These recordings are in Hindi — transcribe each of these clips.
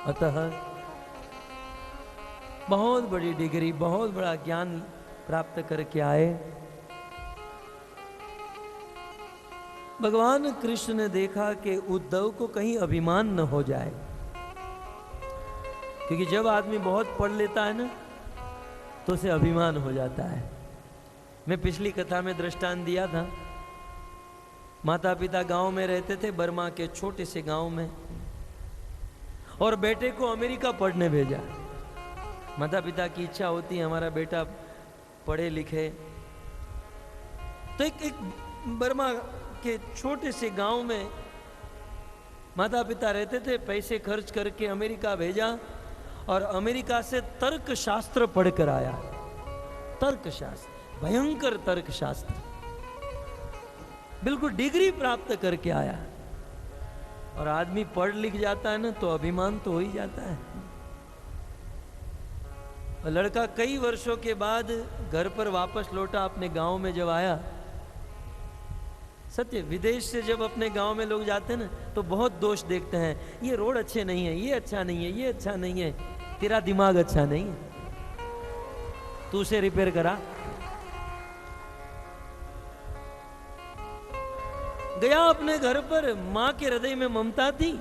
अतः बहुत बड़ी डिग्री, बहुत बड़ा ज्ञान प्राप्त करके आए। भगवान कृष्ण ने देखा कि उद्धव को कहीं अभिमान न हो जाए, क्योंकि जब आदमी बहुत पढ़ लेता है ना तो उसे अभिमान हो जाता है। मैं पिछली कथा में दृष्टांत दिया था, माता पिता गांव में रहते थे, बर्मा के छोटे से गांव में, और बेटे को अमेरिका पढ़ने भेजा। माता पिता की इच्छा होती है हमारा बेटा पढ़े लिखे। तो एक बर्मा के छोटे से गांव में माता पिता रहते थे, पैसे खर्च करके अमेरिका भेजा और अमेरिका से तर्क शास्त्र पढ़कर आया। तर्क शास्त्र, भयंकर तर्क शास्त्र, बिल्कुल डिग्री प्राप्त करके आया। और आदमी पढ़ लिख जाता है ना तो अभिमान तो हो ही जाता है। और लड़का कई वर्षों के बाद घर पर वापस लौटा अपने गांव में। जब आया, सत्य, विदेश से जब अपने गांव में लोग जाते हैं ना तो बहुत दोष देखते हैं, ये रोड अच्छे नहीं है, ये अच्छा नहीं है, ये अच्छा नहीं है, तेरा दिमाग अच्छा नहीं है, तू उसे रिपेयर करा। गया अपने घर पर, मां के हृदय में ममता थी,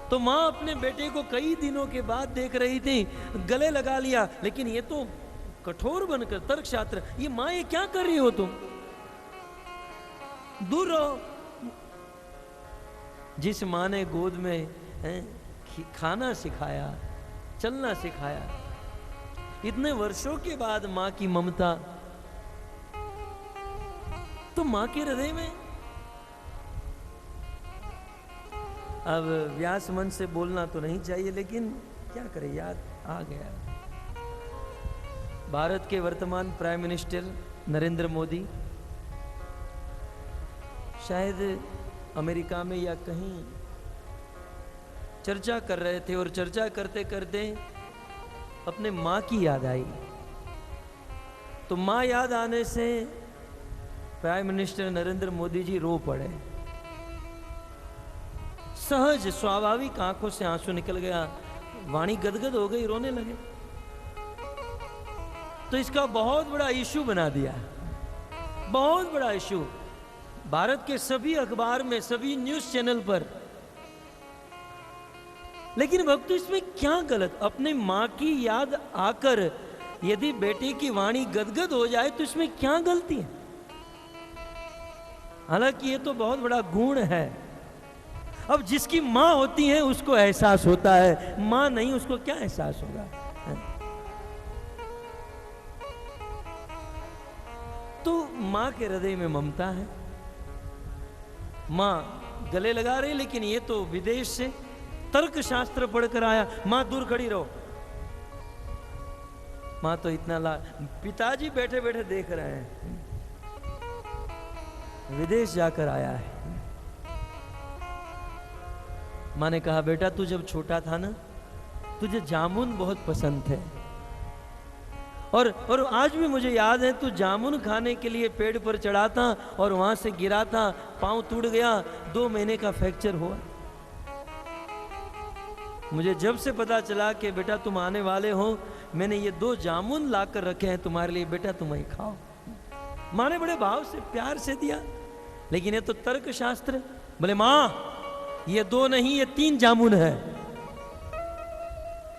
तो मां अपने बेटे को कई दिनों के बाद देख रही थी, गले लगा लिया। लेकिन ये तो कठोर बनकर तर्कशास्त्र, ये मां ये क्या कर रही हो तुम, दूर रहो। जिस मां ने गोद में खाना सिखाया, चलना सिखाया, इतने वर्षों के बाद मां की ममता, तो मां के हृदय में। अब व्यास मन से बोलना तो नहीं चाहिए, लेकिन क्या करें, याद आ गया। भारत के वर्तमान प्राइम मिनिस्टर नरेंद्र मोदी शायद अमेरिका में या कहीं चर्चा कर रहे थे, और चर्चा करते करते अपने मां की याद आई। तो मां याद आने से प्राइम मिनिस्टर नरेंद्र मोदी जी रो पड़े। सहज स्वाभाविक आंखों से आंसू निकल गया, वाणी गदगद हो गई, रोने लगे। तो इसका बहुत बड़ा इशू बना दिया, बहुत बड़ा इशू, भारत के सभी अखबार में, सभी न्यूज चैनल पर। लेकिन भक्तों, इसमें क्या गलत? अपने मां की याद आकर यदि बेटे की वाणी गदगद हो जाए तो इसमें क्या गलती है? हालांकि ये तो बहुत बड़ा गुण है। अब जिसकी मां होती है उसको एहसास होता है, मां नहीं, उसको क्या एहसास होगा? तो मां के हृदय में ममता है, मां गले लगा रही, लेकिन ये तो विदेश से तर्क शास्त्र पढ़कर आया। मां दूर खड़ी रहो। मां तो इतना पिताजी बैठे बैठे देख रहे हैं, विदेश जाकर आया है। मां ने कहा, बेटा तू जब छोटा था ना, तुझे जामुन बहुत पसंद थे, और आज भी मुझे याद है, तू जामुन खाने के लिए पेड़ पर चढ़ा था और वहां से गिरा था, पांव टूट गया, 2 महीने का फ्रैक्चर हुआ। मुझे जब से पता चला कि बेटा तुम आने वाले हो, मैंने ये 2 जामुन लाकर रखे हैं तुम्हारे लिए, बेटा तुम ही खाओ। मां ने बड़े भाव से, प्यार से दिया। लेकिन ये तो तर्क शास्त्र। बोले मां, ये 2 नहीं, ये 3 जामुन है।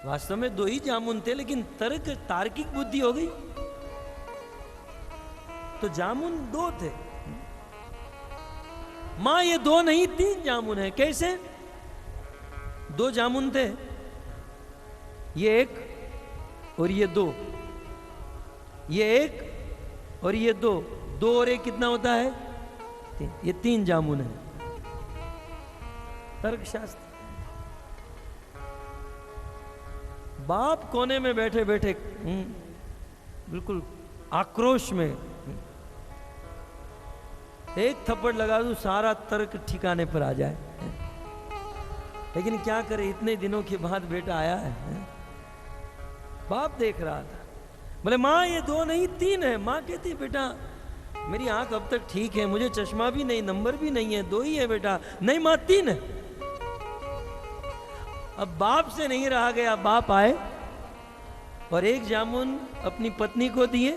वास्तव में 2 ही जामुन थे, लेकिन तर्क, तार्किक बुद्धि हो गई, तो जामुन 2 थे। मां, ये 2 नहीं, 3 जामुन है। कैसे? 2 जामुन थे, ये 1 और ये 2, ये 1 और ये 2, 2 और 1 कितना होता है? 3। ये 3 जामुन है। तर्कशास्त्र। बाप कोने में बैठे बैठे बिल्कुल आक्रोश में, एक थप्पड़ लगा दूं सारा तर्क ठिकाने पर आ जाए। लेकिन क्या करे, इतने दिनों के बाद बेटा आया है। बाप देख रहा था। बोले मां, ये 2 नहीं 3 है। मां कहती, बेटा मेरी आंख अब तक ठीक है, मुझे चश्मा भी नहीं, नंबर भी नहीं है, 2 ही है बेटा। नहीं मां, 3 है। अब बाप से नहीं रहा गया, बाप आए और एक जामुन अपनी पत्नी को दिए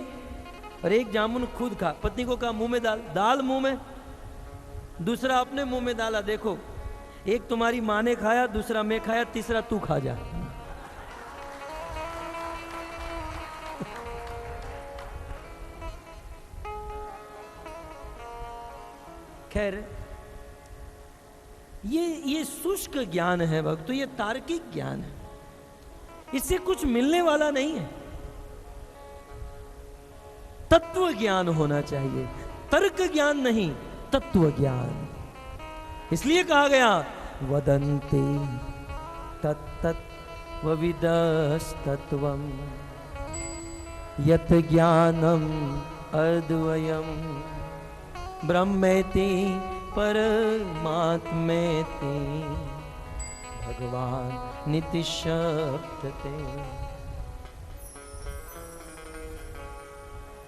और एक जामुन खुद खा। पत्नी को कहा मुंह में डाल, दाल मुंह में, दूसरा अपने मुंह में डाला। देखो, एक तुम्हारी माँ ने खाया, दूसरा मैं खाया, तीसरा तू खा जा। खैर, ये शुष्क ज्ञान है भक्तों, ये तार्किक ज्ञान है, इससे कुछ मिलने वाला नहीं है। तत्व ज्ञान होना चाहिए, तर्क ज्ञान नहीं, तत्व ज्ञान। इसलिए कहा गया वदन्ति तत्तत्त्वविदस्तत्त्वम् यत् ज्ञानम् अद्वयम् ब्रह्मेति परमात्मेति भगवान नितिशब्दते।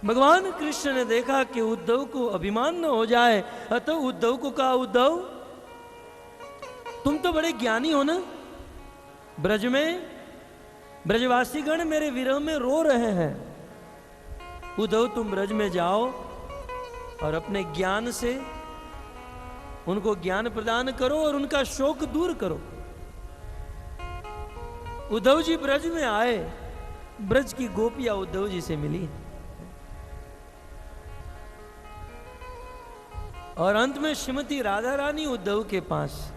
भगवान कृष्ण ने देखा कि उद्धव को अभिमान न हो जाए, अतः उद्धव को कहा, उद्धव तुम तो बड़े ज्ञानी हो ना, ब्रज में ब्रजवासीगण मेरे विरह में रो रहे हैं। उद्धव तुम ब्रज में जाओ और अपने ज्ञान से उनको ज्ञान प्रदान करो और उनका शोक दूर करो। उद्धव जी ब्रज में आए, ब्रज की गोपियां उद्धव जी से मिली और अंत में श्रीमती राधा रानी उद्धव के पास।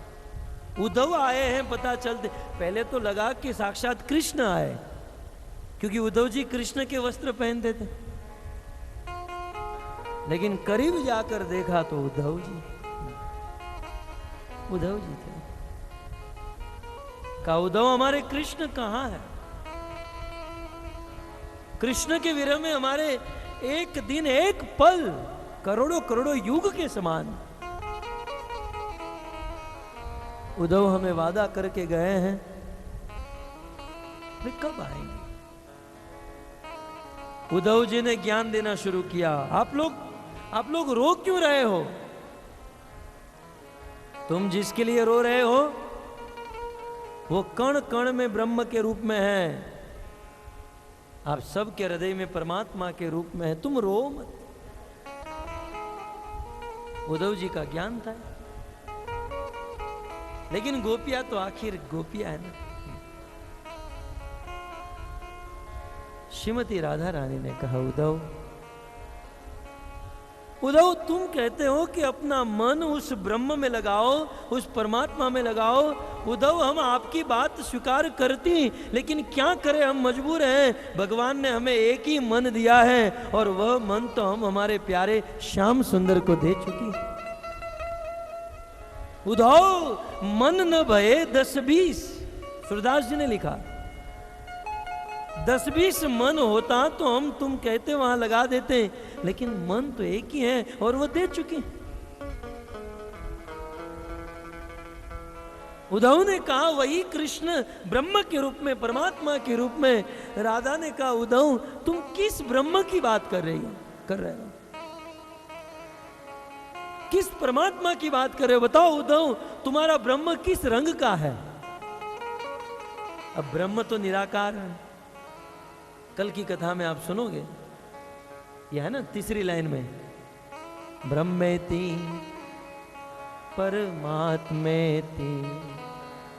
उद्धव आए हैं पता चलते, पहले तो लगा कि साक्षात कृष्ण आए, क्योंकि उद्धव जी कृष्ण के वस्त्र पहनते थे, लेकिन करीब जाकर देखा तो उद्धव जी थे। कहा, उद्धव हमारे कृष्ण कहां है? कृष्ण के विरह में हमारे एक दिन एक पल करोड़ों करोड़ों युग के समान। उद्धव हमें वादा करके गए हैं, वे कब आएंगे? उद्धव जी ने ज्ञान देना शुरू किया। आप लोग रो क्यों रहे हो? तुम जिसके लिए रो रहे हो वो कण कण में ब्रह्म के रूप में है, आप सबके हृदय में परमात्मा के रूप में है, तुम रो मत। उद्धव जी का ज्ञान था, लेकिन गोपियां तो आखिर गोपियां है ना। श्रीमती राधा रानी ने कहा, उद्धव तुम कहते हो कि अपना मन उस ब्रह्म में लगाओ, उस परमात्मा में लगाओ। उद्धव हम आपकी बात स्वीकार करती, लेकिन क्या करें, हम मजबूर हैं। भगवान ने हमें एक ही मन दिया है और वह मन तो हम हमारे प्यारे श्याम सुंदर को दे चुकी। उद्धव मन न भये 10-20, सूरदास जी ने लिखा, 10-20 मन होता तो हम तुम कहते वहां लगा देते, लेकिन मन तो एक ही है और वो दे चुके। उद्धव ने कहा वही कृष्ण ब्रह्म के रूप में, परमात्मा के रूप में। राधा ने कहा, उद्धव तुम किस ब्रह्म की बात कर रहे हो? किस परमात्मा की बात कर रहे हो? बताओ उद्धव, तुम्हारा ब्रह्म किस रंग का है? अब ब्रह्म तो निराकार है। कल की कथा में आप सुनोगे, यह है ना तीसरी लाइन में, ब्रह्मेति परमात्मेति।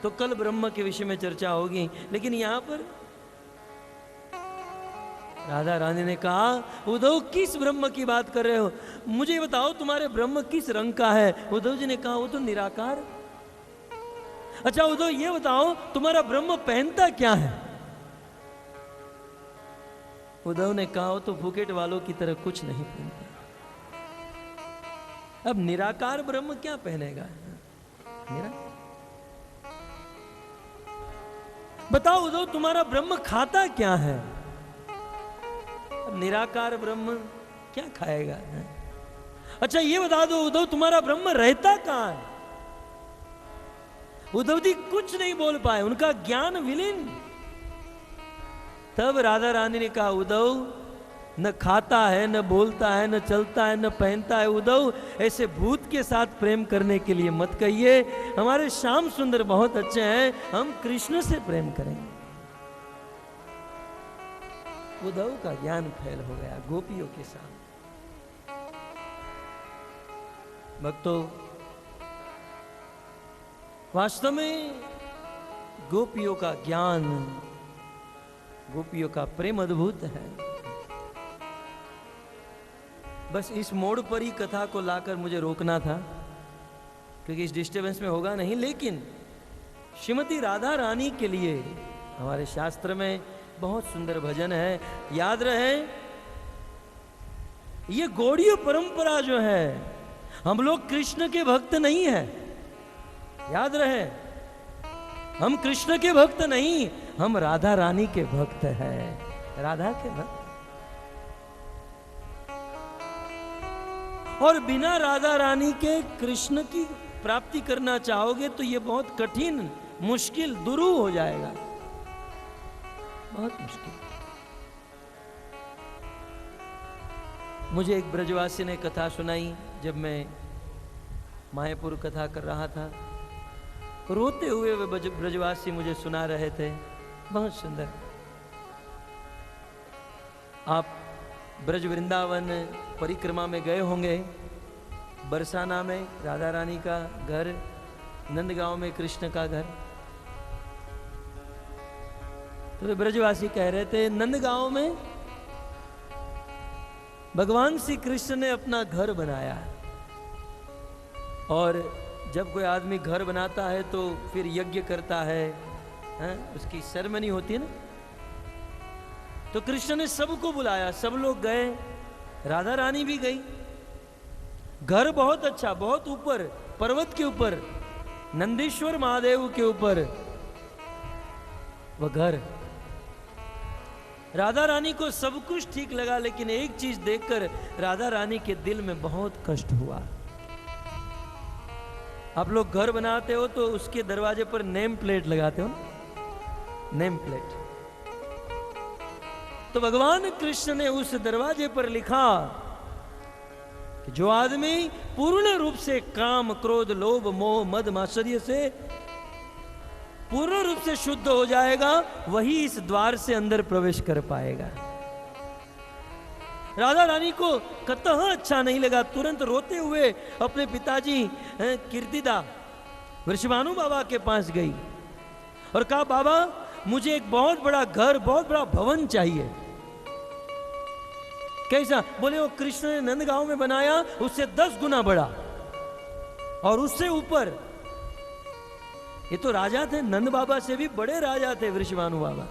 तो कल ब्रह्म के विषय में चर्चा होगी, लेकिन यहां पर राधा रानी ने कहा, उद्धव किस ब्रह्म की बात कर रहे हो? मुझे बताओ तुम्हारे ब्रह्म किस रंग का है? उद्धव जी ने कहा, वो तो निराकार। अच्छा उद्धव ये बताओ तुम्हारा ब्रह्म पहनता क्या है? उद्धव ने कहा, वो तो फुकेट वालों की तरह कुछ नहीं पहनता। अब निराकार ब्रह्म क्या पहनेगा? बताओ उद्धव तुम्हारा ब्रह्म खाता क्या है? अब निराकार ब्रह्म क्या खाएगा? अच्छा ये बता दो उद्धव तुम्हारा ब्रह्म रहता कहां है? उद्धव जी कुछ नहीं बोल पाए, उनका ज्ञान विलीन। तब राधा रानी ने कहा, उद्धव न खाता है, न बोलता है, न चलता है, न पहनता है उद्धव, ऐसे भूत के साथ प्रेम करने के लिए मत कहिए। हमारे श्याम सुंदर बहुत अच्छे हैं, हम कृष्ण से प्रेम करेंगे। उद्धव का ज्ञान फैल हो गया गोपियों के साथ। भक्तों, वास्तव में गोपियों का ज्ञान, गोपियों का प्रेम अद्भुत है। बस इस मोड़ पर ही कथा को लाकर मुझे रोकना था, क्योंकि इस डिस्टर्बेंस में होगा नहीं। लेकिन श्रीमती राधा रानी के लिए हमारे शास्त्र में बहुत सुंदर भजन है, याद रहे। ये गौड़ीय परंपरा जो है, हम लोग कृष्ण के भक्त नहीं है, याद रहे। हम कृष्ण के भक्त नहीं, हम राधा रानी के भक्त हैं, राधा के भक्त। और बिना राधा रानी के कृष्ण की प्राप्ति करना चाहोगे तो ये बहुत कठिन, मुश्किल, दुरूह हो जाएगा, बहुत मुश्किल। मुझे एक ब्रजवासी ने कथा सुनाई जब मैं मायापुर कथा कर रहा था। रोते हुए वे ब्रजवासी मुझे सुना रहे थे, बहुत सुंदर। आप ब्रज वृंदावन परिक्रमा में गए होंगे। बरसाना में राधा रानी का घर, नंदगांव में कृष्ण का घर। तो वे ब्रजवासी कह रहे थे, नंदगांव में भगवान श्री कृष्ण ने अपना घर बनाया, और जब कोई आदमी घर बनाता है तो फिर यज्ञ करता है, उसकी सेरेमनी होती है ना। तो कृष्ण ने सबको बुलाया, सब लोग गए, राधा रानी भी गई। घर बहुत अच्छा, बहुत ऊपर, पर्वत के ऊपर, नंदीश्वर महादेव के ऊपर वह घर। राधा रानी को सब कुछ ठीक लगा, लेकिन एक चीज देखकर राधा रानी के दिल में बहुत कष्ट हुआ। आप लोग घर बनाते हो तो उसके दरवाजे पर नेम प्लेट लगाते हो ना, नेम प्लेट। तो भगवान कृष्ण ने उस दरवाजे पर लिखा कि जो आदमी पूर्ण रूप से काम, क्रोध, लोभ, मोह, मद, मात्सर्य से पूर्ण रूप से शुद्ध हो जाएगा, वही इस द्वार से अंदर प्रवेश कर पाएगा। राधा रानी को कतः अच्छा नहीं लगा, तुरंत रोते हुए अपने पिताजी कीर्तिदा वृषभानु बाबा के पास गई और कहा, बाबा मुझे एक बहुत बड़ा घर, बहुत बड़ा भवन चाहिए। कैसा? बोले वो कृष्ण ने नंदगांव में बनाया, उससे 10 गुना बड़ा और उससे ऊपर। ये तो राजा थे, नंद बाबा से भी बड़े राजा थे वृषभानु बाबा।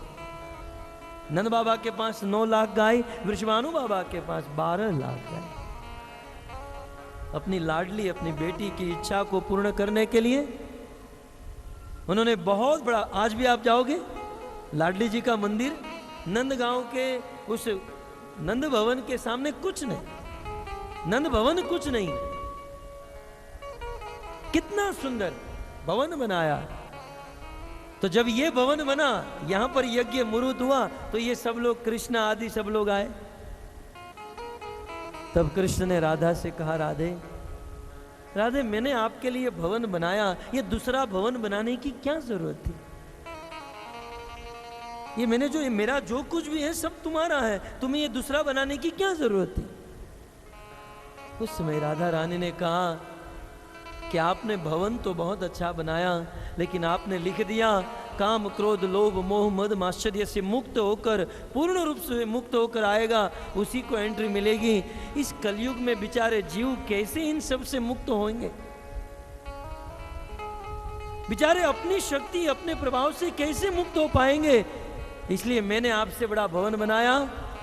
नंद बाबा के पास 9 लाख गाय, वृषभानु बाबा के पास 12 लाख गाय। अपनी लाडली, अपनी बेटी की इच्छा को पूर्ण करने के लिए उन्होंने बहुत बड़ा, आज भी आप जाओगे लाडली जी का मंदिर, नंदगांव के उस नंद भवन के सामने कुछ नहीं, नंद भवन कुछ नहीं, कितना सुंदर भवन बनाया। तो जब ये भवन बना, यहां पर यज्ञ मुहूर्त हुआ, तो ये सब लोग, कृष्ण आदि सब लोग आए। तब कृष्ण ने राधा से कहा, राधे राधे, मैंने आपके लिए भवन बनाया, ये दूसरा भवन बनाने की क्या जरूरत थी? ये मैंने जो, मेरा जो कुछ भी है सब तुम्हारा है, तुम्हें ये दूसरा बनाने की क्या जरूरत थी? उस समय राधा रानी ने कहा कि आपने भवन तो बहुत अच्छा बनाया, लेकिन आपने लिख दिया काम, क्रोध, लोभ, मोह, मद, मात्सर्य से मुक्त होकर, पूर्ण रूप से मुक्त होकर आएगा, उसी को एंट्री मिलेगी। इस कलयुग में बेचारे जीव कैसे इन सब से मुक्त होंगे? बेचारे अपनी शक्ति, अपने प्रभाव से कैसे मुक्त हो पाएंगे? इसलिए मैंने आपसे बड़ा भवन बनाया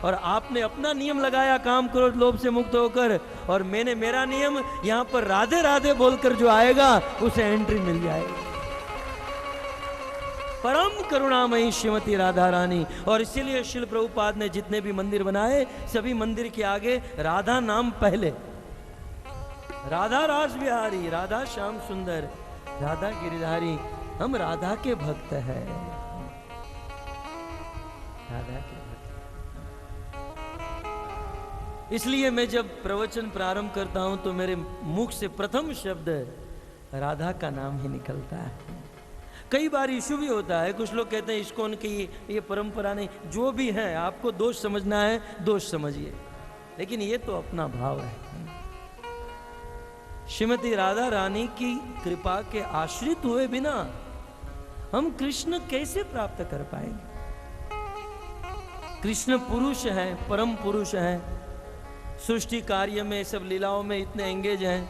और आपने अपना नियम लगाया काम, क्रोध, लोभ से मुक्त होकर, और मैंने मेरा नियम, यहां पर राधे राधे बोलकर जो आएगा उसे एंट्री मिल जाएगी। परम करुणामयी श्रीमती राधा रानी। और इसीलिए शिल प्रभुपाद ने जितने भी मंदिर बनाए, सभी मंदिर के आगे राधा नाम पहले। राधा रास बिहारी, राधा श्याम सुंदर, राधा गिरिधारी, हम राधा के भक्त हैं, राधा के भक्त। इसलिए मैं जब प्रवचन प्रारंभ करता हूं तो मेरे मुख से प्रथम शब्द राधा का नाम ही निकलता है। कई बार इशू भी होता है, कुछ लोग कहते हैं इस्कॉन की ये परंपरा नहीं, जो भी है आपको दोष समझना है दोष समझिए, लेकिन ये तो अपना भाव है। श्रीमती राधा रानी की कृपा के आश्रित हुए बिना हम कृष्ण कैसे प्राप्त कर पाएंगे? कृष्ण पुरुष है, परम पुरुष है, सृष्टि कार्य में, सब लीलाओं में इतने एंगेज हैं।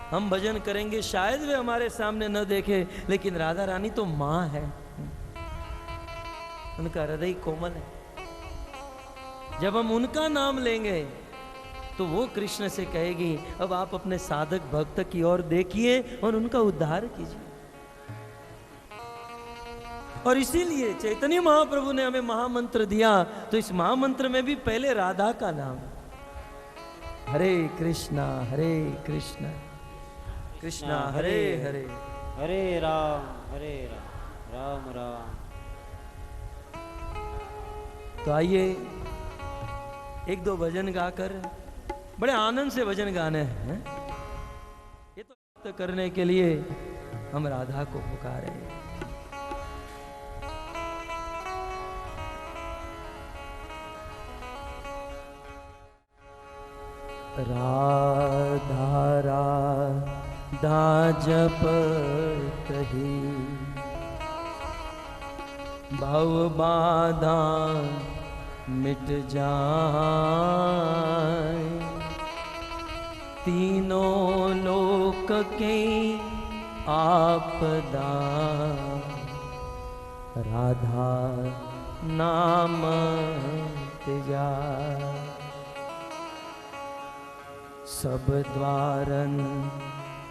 हम भजन करेंगे, शायद वे हमारे सामने न देखे, लेकिन राधा रानी तो मां है, उनका हृदय कोमल है। जब हम उनका नाम लेंगे तो वो कृष्ण से कहेगी अब आप अपने साधक भक्त की ओर देखिए और उनका उद्धार कीजिए। और इसीलिए चैतन्य महाप्रभु ने हमें महामंत्र दिया, तो इस महामंत्र में भी पहले राधा का नाम, हरे कृष्णा कृष्णा हरे हरे, हरे राम राम राम। तो आइए एक दो भजन गाकर, बड़े आनंद से भजन गाने हैं। ये तो प्राप्त करने के लिए हम राधा को पुकारे। राधा राधा जपत ही भव बाधा मिट जाए, तीनों लोक के आपदा राधा नाम तिजाए। सब द्वारन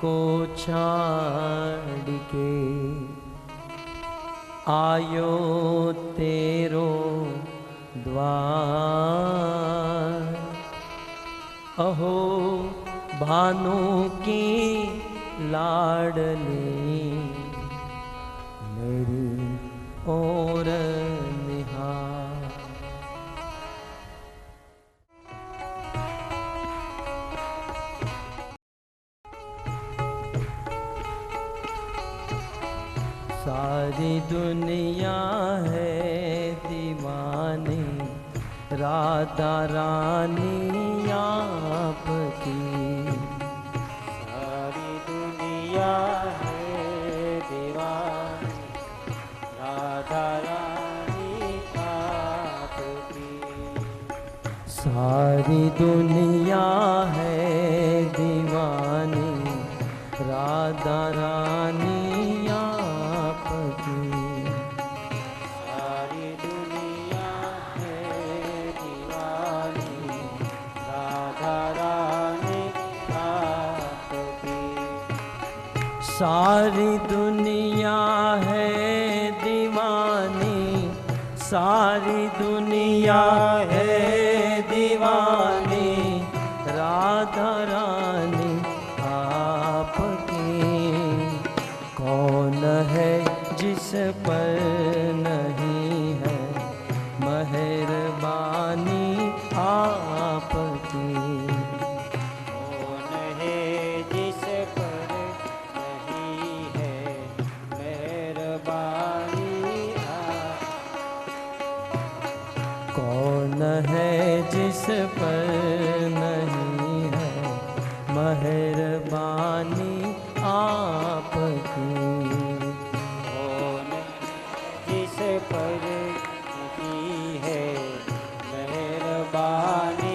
को छाड़ के आयो तेरो द्वार, अहो भानु की लाडली मेरी ओर निहार। सारी दुनिया है दीवानी राधा रानी आपकी, सारी दुनिया है दीवानी राधा रानी आपकी, सारी दुनिया है दीवानी राधा रानी आपकी, सारी दुनिया है दीवानी राधा रानी आपकी, सारी दुनिया है दीवानी, सारी दुनिया है दीवानी राधा रानी आपकी। कौन है जिस पर नहीं है मेहरबानी आपकी, कौन है जिस पर नहीं है मेहरबानी कौन है जिस पर नहीं है मेहरबानी आपकी, कौन जिस पर नहीं है मेहरबानी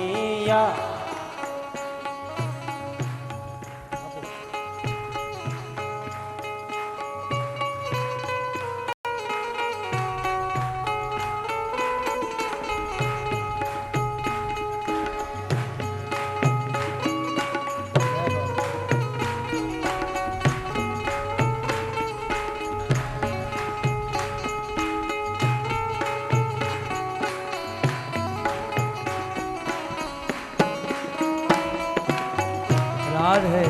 राध है।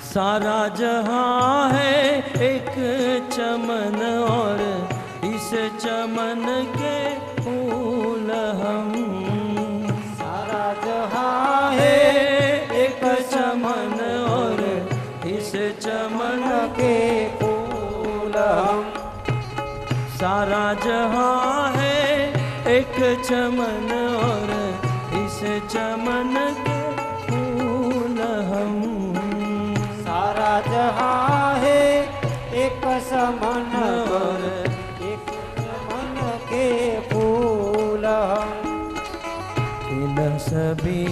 सारा जहां है एक चमन और इस चमन के फूल हम। सारा जहां है एक चमन और इस चमन के फूल हम। सारा जहां है एक चमन और इस चमन के फूल हम। सारा जहां है एक समन और एक चमन के फूल हम। इन सभी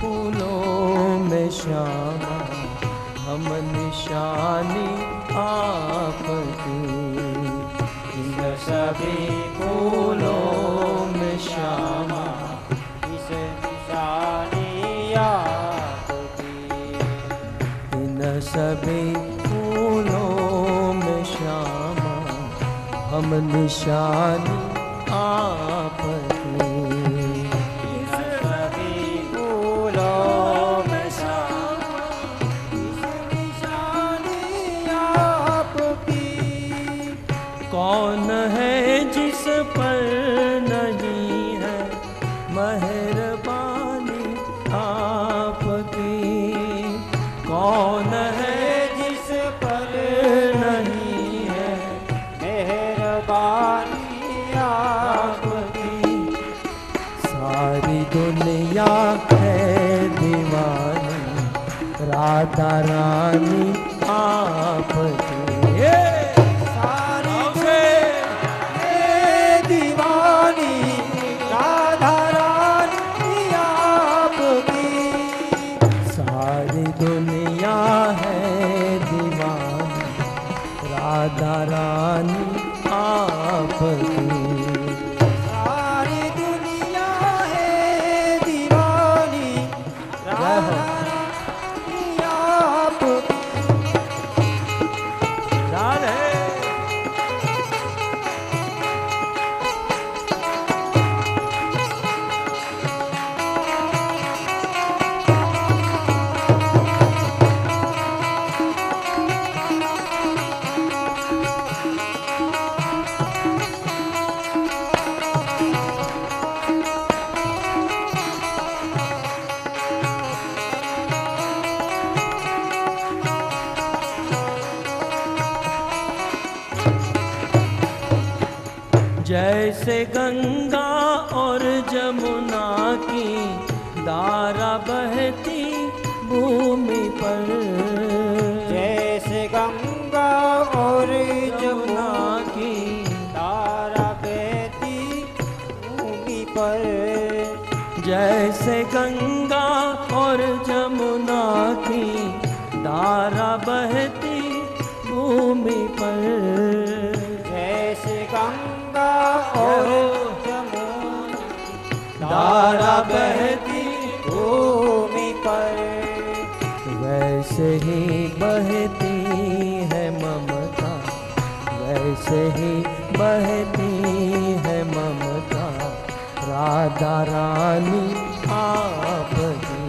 फूलों में श्यामा हम निशानी आपकी। इन सभी फूलों में श्यामा इस निशानी आपकी। इन सभी फूलों में श्यामा हम निशानी आपकी। इन सभी फूलों में श्यामा इस निशानी आपकी। कौन है जिस पर नहीं है मेहरबानी आपकी। कौन है जिस पर नहीं है मेहरबानी आपकी। सारी दुनिया है दीवानी राधा रानी आपकी। सारी दीवानी राधा रानी आपकी। सारी दुनिया है दीवानी राधा रानी आपकी। सारी दुनिया है दीवानी राधा रानी आपकी। राधे जैसे गंगा और जमुना की धारा बहती भूमि पर। जैसे गंगा और जमुना जमुना की धारा बहती भूमि पर। जैसे गंगा और जमुना की धारा बहती भूमि पर। जैसे गंगा और जमुना धारा बहती भूमि पर। वैसे ही बहती है ममता। वैसे ही बहती है ममता राधा रानी आपकी।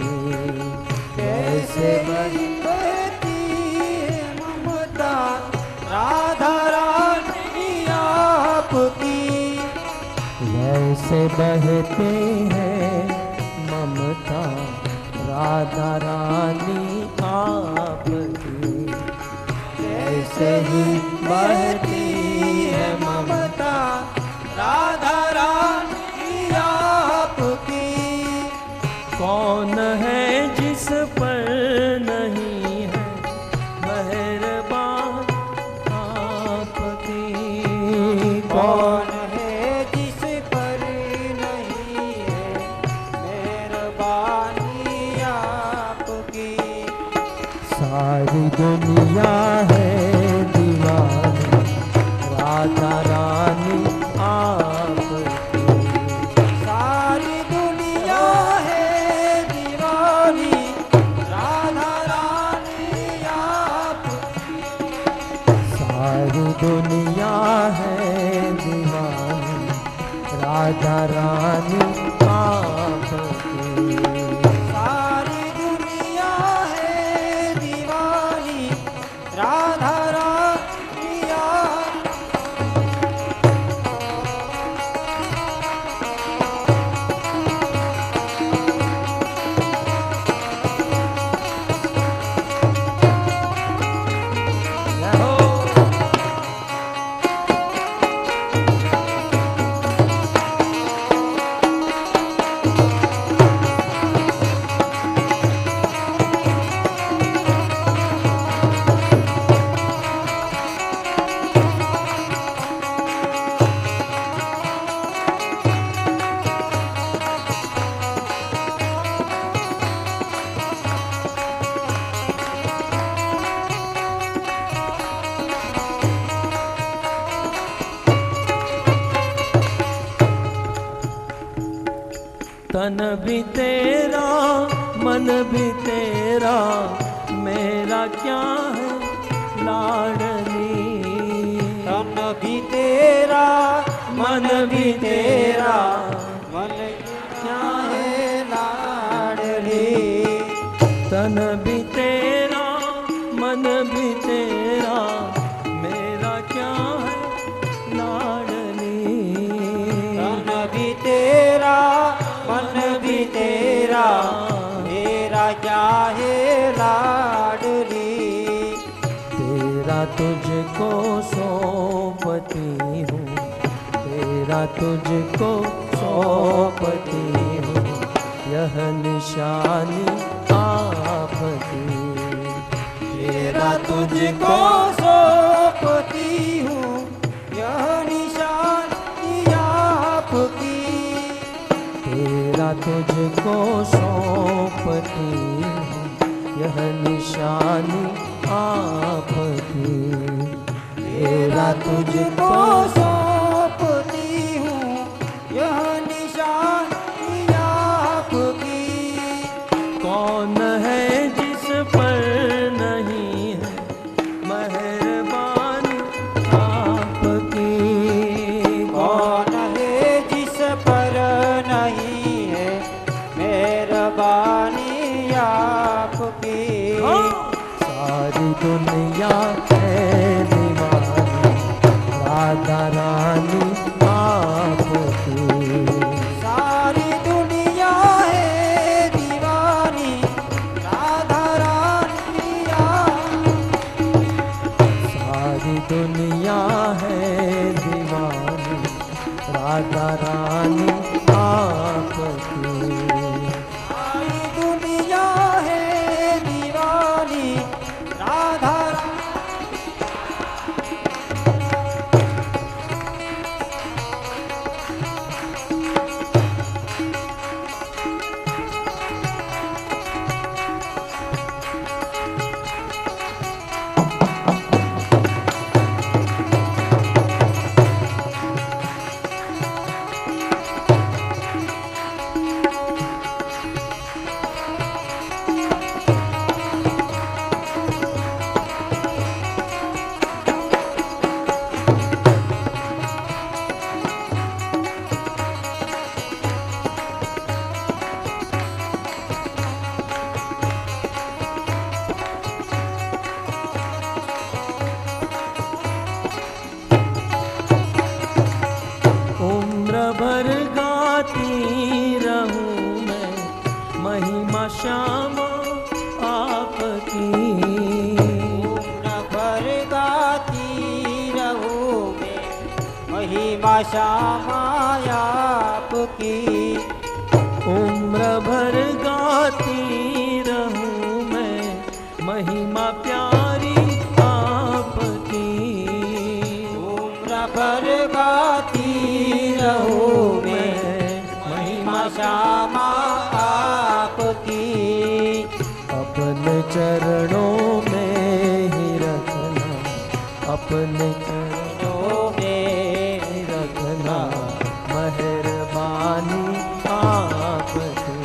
कैसे बहती है ममता राधा रानी आपकी। वैसे बहते हैं ममता राधा रानी आपकी। कैसे ही बहती है ममता राधा रानी आपकी। कौन है जिस पर नहीं है मेहरबान आपकी। कौन है जिस पर नहीं है मेहरबानी आपकी। सारी दुनिया है दीवानी राधा रानी आपकी। सारी दुनिया है दीवानी राधा रानी आपकी। सारी दुनिया है दीवानी राधा रानी आपकी। सारी दुनिया है दीवानी राधा रानी आपकी। तन भी तेरा मन भी तेरा, मेरा क्या है लाडली। तन भी तेरा मन भी तेरा, मन क्या है लाडली। तन भी तेरा मन भी तेरा, मेरा क्या है लाडली। तन भी तेरा मन भी तेरा, मेरा क्या है लाडली। तेरा तुझको सौंपती हूँ, तेरा तुझको सौंपती हूँ, यह निशानी आपकी। तेरा तुझको सौंपती हूँ, यह निशानी आपकी। तेरा तुझको सौंपती हूँ, यह निशानी आपकी। तेरा तुझको सौंपती हूँ, यह निशानी आपकी। कौन है जिस पर नहीं है मेहरबानी आपकी। कौन है जिस पर नहीं है मेहरबानी आपकी। सारी दुनिया है दीवानी राधा रानी आपकी। सारी दुनिया है दीवानी राधा रानी आपकी। सारी दुनिया है दीवानी राधा रानी आपकी। सारी दुनिया है दीवानी राधा रानी। उम्र भर गाती रहूं मैं महिमा श्यामा आपकी। उम्र भर गाती रहूं मैं महिमा श्यामा आपकी। उम्र भर गाती रहूं मैं महिमा प्यारी आपकी। उम्र भर गाती रहूं मैं महिमा श्यामा आपकी। अपने चरणों में ही रखना, अपने चरणों में ही रखना, मेहरबानी आपकी।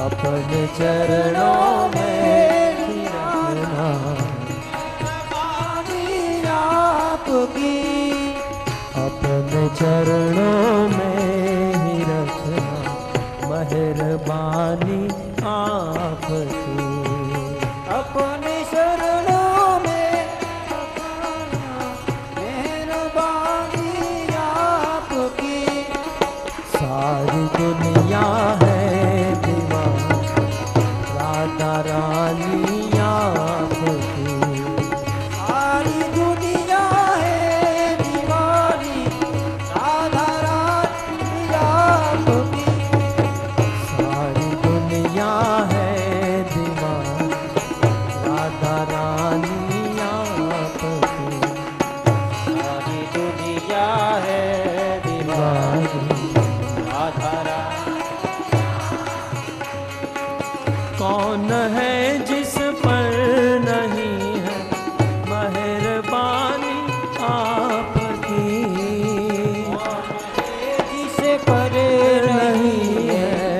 अपने चरणों में ही रखना, मेहरबानी आपकी। अपने चरणों में ही रखना, मेहरबानी आपकी। अपने शरणों में रखना, मेहरबानी आपकी। सारी दुनिया है दीवानी राधा रानी आपकी। सारी दुनिया है दीवानी राधा रानी आपकी। सारी दुनिया है दीवानी राधा रानी आपकी। सारी दुनिया है दीवानी राधा रानी। कौन है जिस पर नहीं है मेहरबानी आपकी। जिस पर नहीं है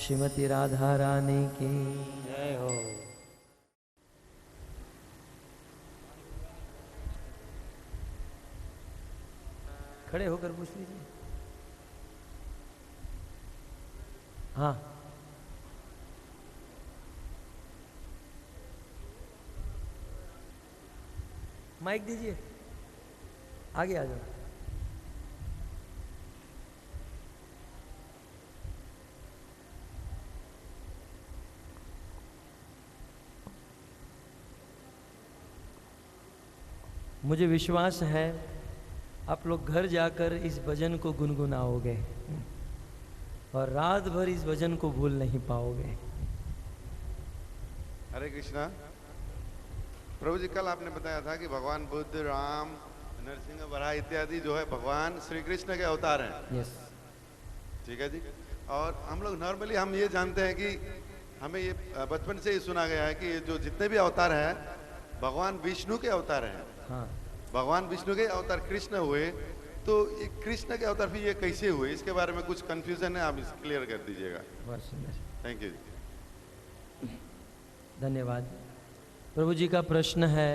श्रीमती राधा रानी की जय हो। खड़े होकर पूछ लीजिए। हाँ, माइक दीजिए, आगे आ जाओ। मुझे विश्वास है आप लोग घर जाकर इस भजन को गुनगुनाओगे और रात भर इस भजन को भूल नहीं पाओगे। हरे कृष्णा। प्रभु जी, कल आपने बताया था कि भगवान बुद्ध, राम, नरसिंह, वराह इत्यादि जो है भगवान श्री कृष्ण के अवतार हैं। यस, ठीक है जी। और हम लोग नॉर्मली हम ये जानते हैं कि हमें ये बचपन से ही सुना गया है कि ये जो जितने भी अवतार हैं भगवान विष्णु के अवतार हैं। हाँ, भगवान विष्णु के अवतार कृष्ण हुए, तो ये कृष्ण के अवतार फिर ये कैसे हुए, इसके बारे में कुछ कंफ्यूजन है, आप इस क्लियर कर दीजिएगा। बहुत सुंदर, थैंक यू जी। धन्यवाद। प्रभु जी का प्रश्न है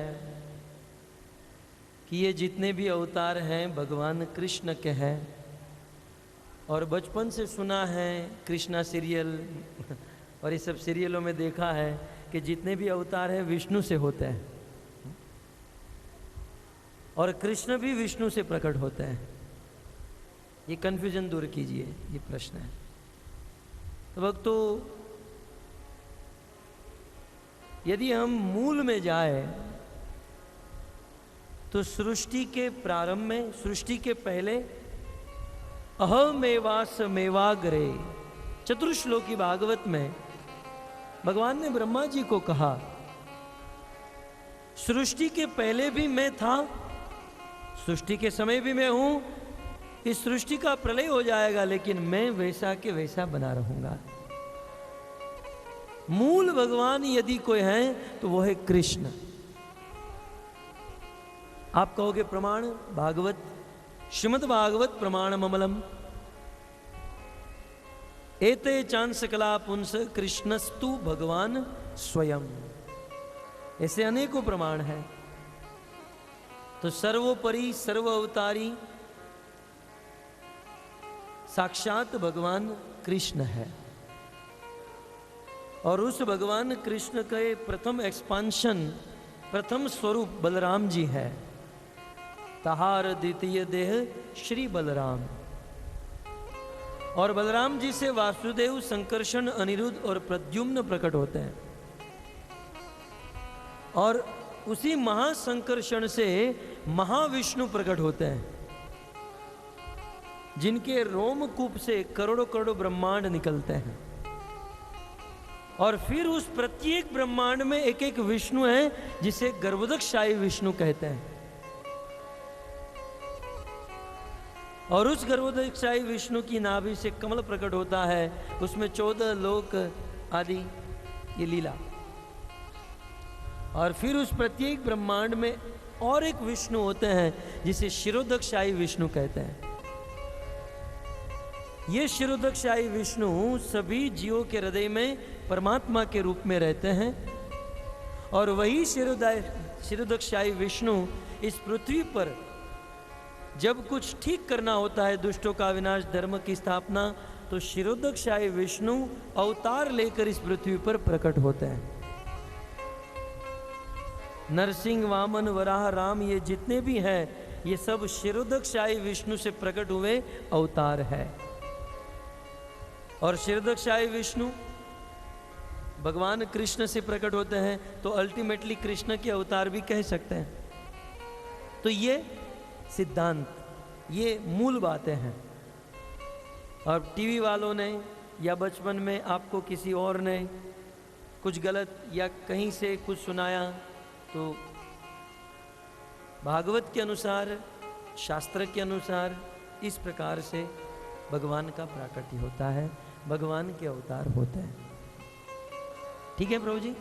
कि ये जितने भी अवतार हैं भगवान कृष्ण के हैं, और बचपन से सुना है कृष्णा सीरियल और ये सब सीरियलों में देखा है कि जितने भी अवतार हैं विष्णु से होते हैं और कृष्ण भी विष्णु से प्रकट होते हैं। ये कन्फ्यूजन दूर कीजिए, ये प्रश्न है। तो भक्तों, यदि हम मूल में जाए तो सृष्टि के प्रारंभ में, सृष्टि के पहले अहमेवासमेवाग्रे चतुर्श्लोकी भागवत में भगवान ने ब्रह्मा जी को कहा, सृष्टि के पहले भी मैं था, सृष्टि के समय भी मैं हूं, इस सृष्टि का प्रलय हो जाएगा लेकिन मैं वैसा के वैसा बना रहूंगा। मूल भगवान यदि कोई है तो वो है कृष्ण। आप कहोगे प्रमाण भागवत, श्रीमद् भागवत प्रमाण ममलम एते चांस कला पुंस कृष्णस्तु भगवान स्वयं। ऐसे अनेकों प्रमाण हैं। तो सर्वोपरि सर्व अवतारी साक्षात भगवान कृष्ण है, और उस भगवान कृष्ण के प्रथम एक्सपांशन, प्रथम स्वरूप बलराम जी है। तहार द्वितीय देह श्री बलराम, और बलराम जी से वासुदेव, संकर्षण, अनिरुद्ध और प्रद्युम्न प्रकट होते हैं, और उसी महासंकर्षण से महाविष्णु प्रकट होते हैं, जिनके रोमकूप से करोड़ों करोड़ों ब्रह्मांड निकलते हैं। और फिर उस प्रत्येक ब्रह्मांड में एक एक विष्णु है, जिसे गर्भोदकशाही विष्णु कहते हैं। और उस गर्भोदकशाही विष्णु की नाभि से कमल प्रकट होता है, उसमें 14 लोक आदि ये लीला। और फिर उस प्रत्येक ब्रह्मांड में और एक विष्णु होते हैं, जिसे शिरोदकशाही विष्णु कहते हैं। ये शिरोदकशाही विष्णु सभी जीवों के हृदय में परमात्मा के रूप में रहते हैं, और वही शिरोदकशाही विष्णु इस पृथ्वी पर जब कुछ ठीक करना होता है, दुष्टों का विनाश, धर्म की स्थापना, तो शिरोदकशाही विष्णु अवतार लेकर इस पृथ्वी पर प्रकट होते हैं। नरसिंह, वामन, वराह, राम, ये जितने भी हैं, ये सब शिरोदकशाही विष्णु से प्रकट हुए अवतार है। और शिरोदकशाही विष्णु भगवान कृष्ण से प्रकट होते हैं, तो अल्टीमेटली कृष्ण के अवतार भी कह सकते हैं। तो ये सिद्धांत, ये मूल बातें हैं। और टीवी वालों ने या बचपन में आपको किसी और ने कुछ गलत या कहीं से कुछ सुनाया, तो भागवत के अनुसार, शास्त्र के अनुसार इस प्रकार से भगवान का प्राकट्य होता है, भगवान के अवतार होते हैं। ठीक है प्रभु जी।